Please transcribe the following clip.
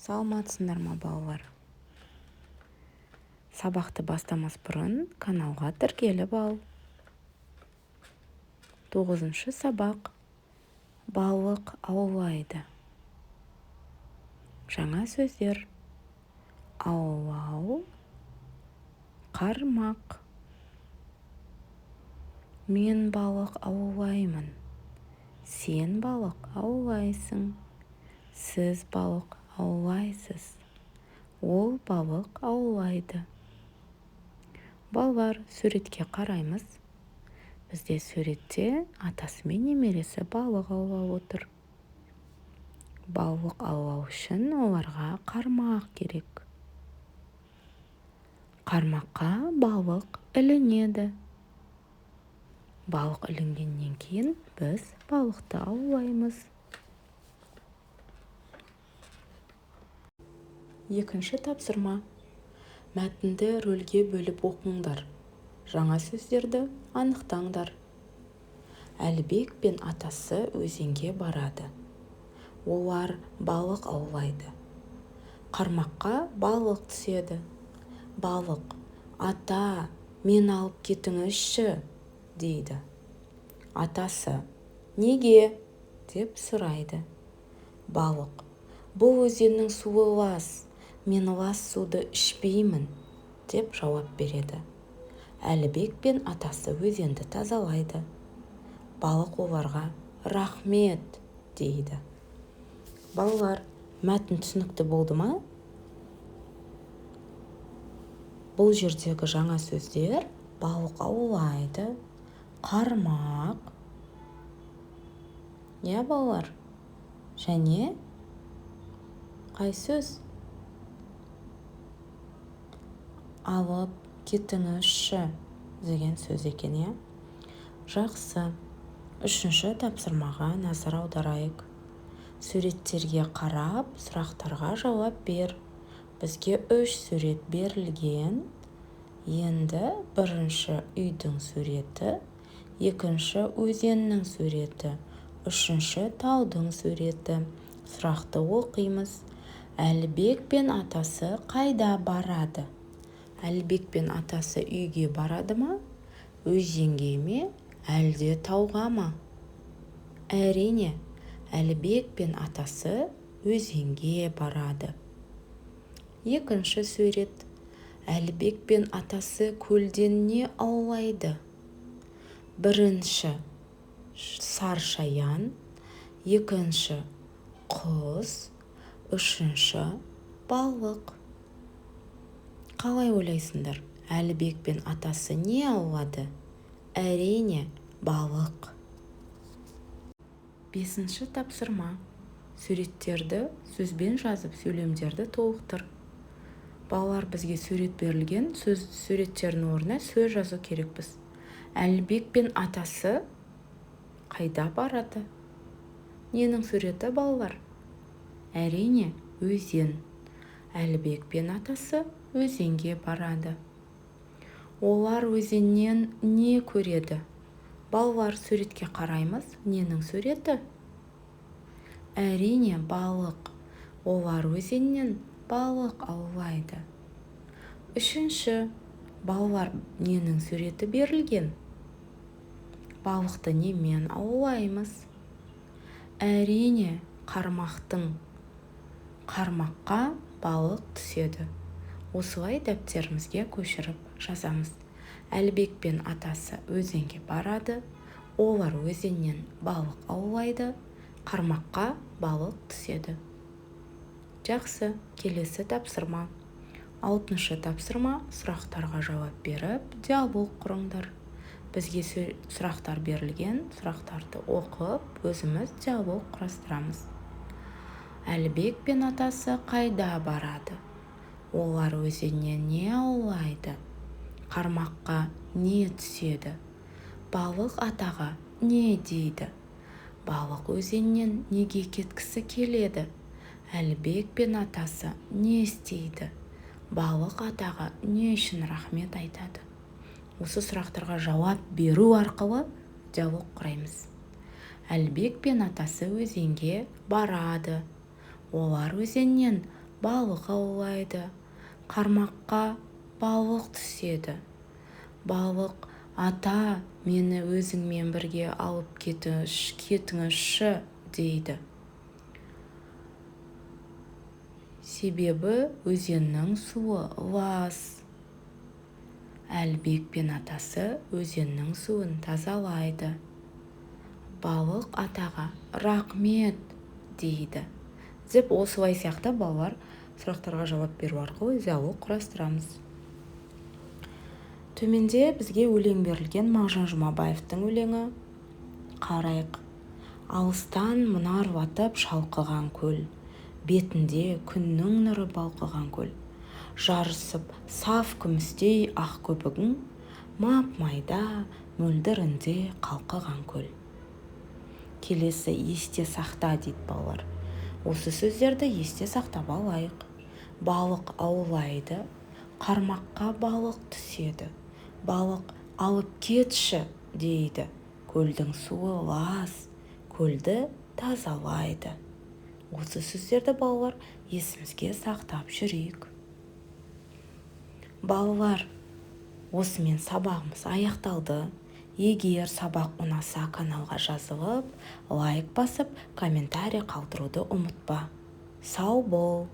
Саламатсыңдар ма балалар? Сабақты бастамас бұрын каналға тіркеліп ал. 9-шы сабақ. Балық аулайды. Жаңа сөздер. Аулау, қармақ. Мен балық аулаймын. Сен балық аулайсың. Сіз балық аулайсыз. Ол балық аулайды. Балалар, суретке қараймыз. Бізде суретте атасы мен немересі балық аулап отыр. Балық аулау үшін оларға қармақ керек. Қармаққа балық ілінеді. Балық ілінгеннен кейін біз балықты аулаймыз. Екінші тапсырма. Мәтінді рөлге бөліп оқыңдар. Жаңа сөздерді анықтаңдар. Әлібек пен атасы өзенге барады. Олар балық аулайды. Қармаққа балық түседі. Балық, ата, мен алып кетіңізші, дейді. Атасы, неге? Деп сұрайды. Балық, бұл өзеннің суы лас, мен лас суды ішпеймін, деп жауап береді. Әлібек пен атасы өзенді тазалайды. Балық оларға рахмет, дейді. Балалар, мәтін түсінікті болды ма? Бұл жердегі жаңа сөздер балық аулайды, қармақ. Балалар? Және қай сөз? Алып кетіңізші деген сөз екен, Жақсы. Үшінші тапсырмаға назар аударайық. Суреттерге қарап, сұрақтарға жауап бер. Бізге 3 сурет берілген. Енді бірінші үйдің суреті, екінші өзеннің суреті, үшінші таудың суреті. Сұрақты оқимыз. Әлібек пен атасы қайда барады? Әлібек пен атасы үйге барады ма? Өзенге ме? Әлде тауға ма? Әрине, Әлібек пен атасы өзенге барады. Екінші сурет. Әлібек пен атасы көлден не аулайды? Бірінші саршаян, екінші құс, үшінші балық. Қалай ойлайсыңдар? Әлібек пен атасы не аулады? Әрине, балық. 5-ші тапсырма. Суреттерді сөзбен жазып, сөйлемдерді толықтыр. Балалар, бізге сурет берілген, суреттердің орнына сөз жазу керекпіз. Әлібек пен атасы қайда барады? Ненің суреті, балалар? Әрине, өзен. Әлібек пен атасы өзенге барады. Олар өзеннен не көреді? Балалар, суретке қараймыз. Ненің суреті? Әрине, балық. Олар өзеннен балық аулайды. Үшінші, балалар, ненің суреті берілген? Балықты немен аулаймыз? Әрине, қармақтың. Қармаққа балық түседі. Осылай дәптерімізге көшіріп жазамыз. Әлібек пен атасы өзенге барады. Олар өзеннен балық аулайды. Қармаққа балық түседі. Жақсы, келесі тапсырма. 6-шы тапсырма. Сұрақтарға жауап беріп, диалог құрыңдар. Бізге сұрақтар берілген, сұрақтарды оқып, өзіміз диалог құрастырамыз. Әлібек пен атасы қайда барады? Олар өзеннен не аулайды? Қармаққа не түседі? Балық атаға не дейді? Балық өзеннен неге кеткісі келеді? Әлібек пен атасы не істейді? Балық атаға не үшін рахмет айтады? Осы сұрақтарға жауап беру арқылы диалог құраймыз. Әлібек пен атасы өзенге барады. Олар өзеннен балық аулайды. Қармаққа балық түседі. Балық: ата, мені өзіңмен бірге алып кетіңізші дейді. Себебі өзеннің суы лас. Әлбек пен атасы өзеннің суын тазалайды. Балық атаға рақмет дейді. Деп осылай сияқты балалар сұрақтарға жауап беру арқылы диалог құрастырамыз. Төменде бізге өлең берілген. Мағжан Жұмабаевтың өлеңі. Қарайық. Алыстан мұнар батып шалқыған көл, бетінде күннің нұры балқыған көл. Жарысып саф күмістей ақ көбігің, мап-майда мөлдірінде қалқыған көл. Келесі есте сақта дейді балалар. Осы сөздерді есте сақтап алайық. Балық аулайды, қармаққа балық түседі. Балық алып кетші дейді. Көлдің суы лас, көлді тазалайды. Осы сөздерді балалар есімізге сақтап жүрейік. Балалар, осымен сабағымыз аяқталды. Егер сабақ ұнаса, каналға жазылып, лайк басып, комментарий қалдыруды ұмытпа. Сау бол!